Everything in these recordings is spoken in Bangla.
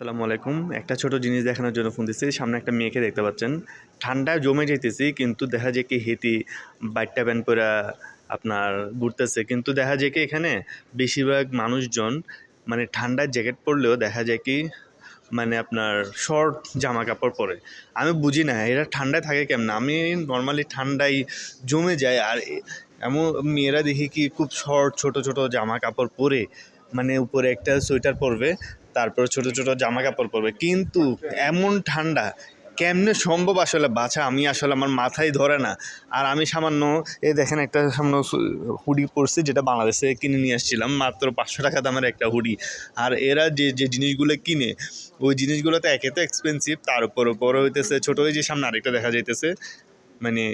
আসসালামু আলাইকুম। একটা ছোট জিনিস দেখানোর জন্য ফোন দিছি। সামনে একটা মেয়েকে দেখতে পাচ্ছেন। ঠান্ডায় জমে যাইতেছি কিন্তু দেখা যায় কি হেতি বাইট্টা প্যান্ট পইরা আপনার ঘুরতেছে। কিন্তু দেখা যায় কি এখানে বেশিরভাগ মানুষজন মানে ঠান্ডায় জ্যাকেট পরলেও দেখা যায় কি মানে আপনার শর্ট জামা কাপড় পরে। আমি বুঝি না এরা ঠান্ডায় থাকে কেমনে? আমি নরমালি ঠান্ডায় জমে যাই আর এমন মেয়েরা দেখি কি খুব শর্ট ছোট, ছোট জামা কাপড় পরে মানে উপরে একটা সোয়েটার পরবে, তারপর ছোট, ছোট জামা কাপড় পরবে। কিন্তু এমন ঠান্ডা কেমনে সম্ভব আসলে বাছা আমি আসলে আমার মাথায় ধরে না। আর আমি সামান্য এই দেখেন একটা সামান্য হুডি পরছি যেটা বাংলাদেশে কিনে নিয়ে আসছিলাম মাত্র ৫০০ টাকা দামের একটা হুডি। আর এরা যে জিনিসগুলো কিনে ওই জিনিসগুলো তো একে তো এক্সপেন্সিভ, তার উপর হইতেছে ছোটো ওই যে সামনে আরেকটা দেখা যাইতেছে মানে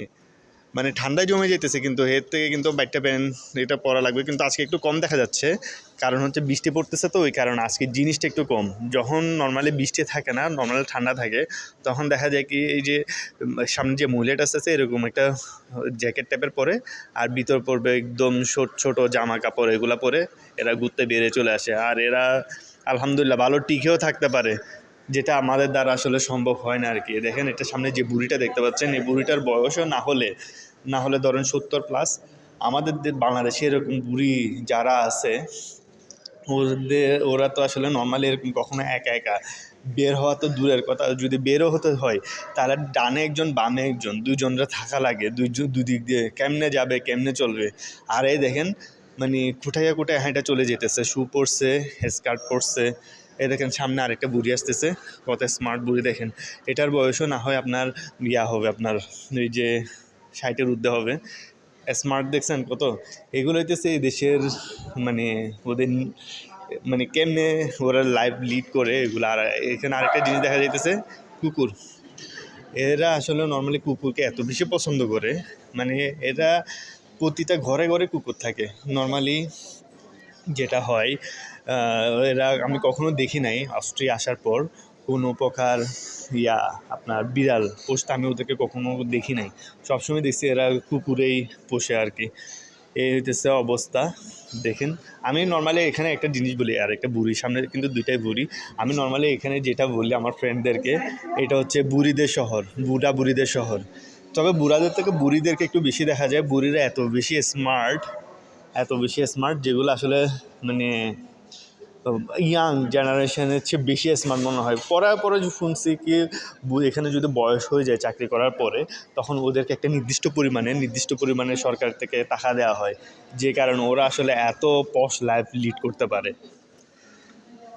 মানে ঠান্ডায় জমে যেতেছে। কিন্তু এর থেকে কিন্তু বাইটটা প্যান্ট এটা পরা লাগবে। কিন্তু আজকে একটু কম দেখা যাচ্ছে, কারণ হচ্ছে বৃষ্টি পড়তেছে তো ওই কারণে আজকে জিনিসটা একটু কম। যখন নর্মালি বৃষ্টি থাকে না, নর্মালি ঠান্ডা থাকে, তখন দেখা যায় কি এই যে সামনে যে মহিলাটা আছে এরকম একটা জ্যাকেট টাইপের পরে আর ভিতর পরবে একদম ছোট জামা কাপড় এগুলো পরে এরা ঘুরতে বেরিয়ে চলে আসে। আর এরা আলহামদুলিল্লাহ ভালো টিকেও থাকতে পারে, যেটা আমাদের দ্বারা আসলে সম্ভব হয় না আর কি। দেখেন এটা সামনে যে বুড়িটা দেখতে পাচ্ছেন, এই বুড়িটার বয়সও না হলে ধরেন 70+। আমাদের বাংলাদেশে এরকম বুড়ি যারা আছে ওরা তো আসলে নর্মালি এরকম কখনো একা একা বের হওয়া তো দূরের কথা, যদি বেরও হতে হয় তাহলে ডানে একজন বামে একজন দুজনরা থাকা লাগে। দুদিক দিয়ে কেমনে যাবে কেমনে চলবে। আর এই দেখেন মানে কুঠাইয়া হাঁটা চলে যেতেছে, শু পরছে, স্কার্ট পরছে। এই দেখেন সামনে আরেকটা বুড়ি আসতেছে, কত স্মার্ট বুড়ি দেখেন। এটার বয়সও না হয় আপনার হবে আপনার ওই যে 60-এর ঊর্ধ্বে হবে। স্মার্ট দেখছেন কত? এগুলো হইতেছে এই দেশের মানে ওদের মানে কেমনে ওরা লাইফ লিড করে এগুলো। আর এখানে আরেকটা জিনিস দেখা যাইতেছে, কুকুর। এরা আসলে নর্মালি কুকুরকে এত বেশি পছন্দ করে, মানে এরা প্রতিটা ঘরে ঘরে কুকুর থাকে নর্মালি। যেটা হয় এরা আমি কখনো দেখি নাই অস্ট্রিয়া আসার পর কোনো প্রকার আপনার বিড়াল পোষতে আমি ওদেরকে কখনো দেখি নাই। সবসময় দেখছি এরা কুকুরেই পোষে আর কি। এই হইতেছে অবস্থা। দেখেন আমি নর্মালি এখানে একটা জিনিস বলি, আর একটা বুড়ির সামনে কিন্তু দুইটাই বুড়ি। আমি নর্মালি এখানে যেটা বলি আমার ফ্রেন্ডদেরকে, এটা হচ্ছে বুড়িদের শহর, বুড়িদের শহর। তবে বুড়াদের থেকে বুড়িদেরকে একটু বেশি দেখা যায়। বুড়িরা এত বেশি স্মার্ট যেগুলো আসলে মানে ইয়াং জেনারেশনের চেয়ে বেশি স্মার্ট মনে হয়। পরে শুনছি কি এখানে যদি বয়স হয়ে যায় চাকরি করার পরে, তখন ওদেরকে একটা নির্দিষ্ট পরিমাণে সরকার থেকে টাকা দেওয়া হয়, যে কারণে ওরা আসলে এত পশ লাইফ লিড করতে পারে।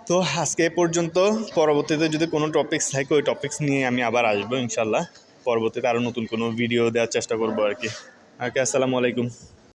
তো আজকে এ পর্যন্ত। পরবর্তীতে যদি কোনো টপিকস থাকে ওই টপিকস নিয়ে আমি আবার আসবো ইনশাল্লাহ। পরবর্তীতে আরও নতুন কোনো ভিডিও দেওয়ার চেষ্টা করবো আর কি। ওকে, আসসালামু আলাইকুম।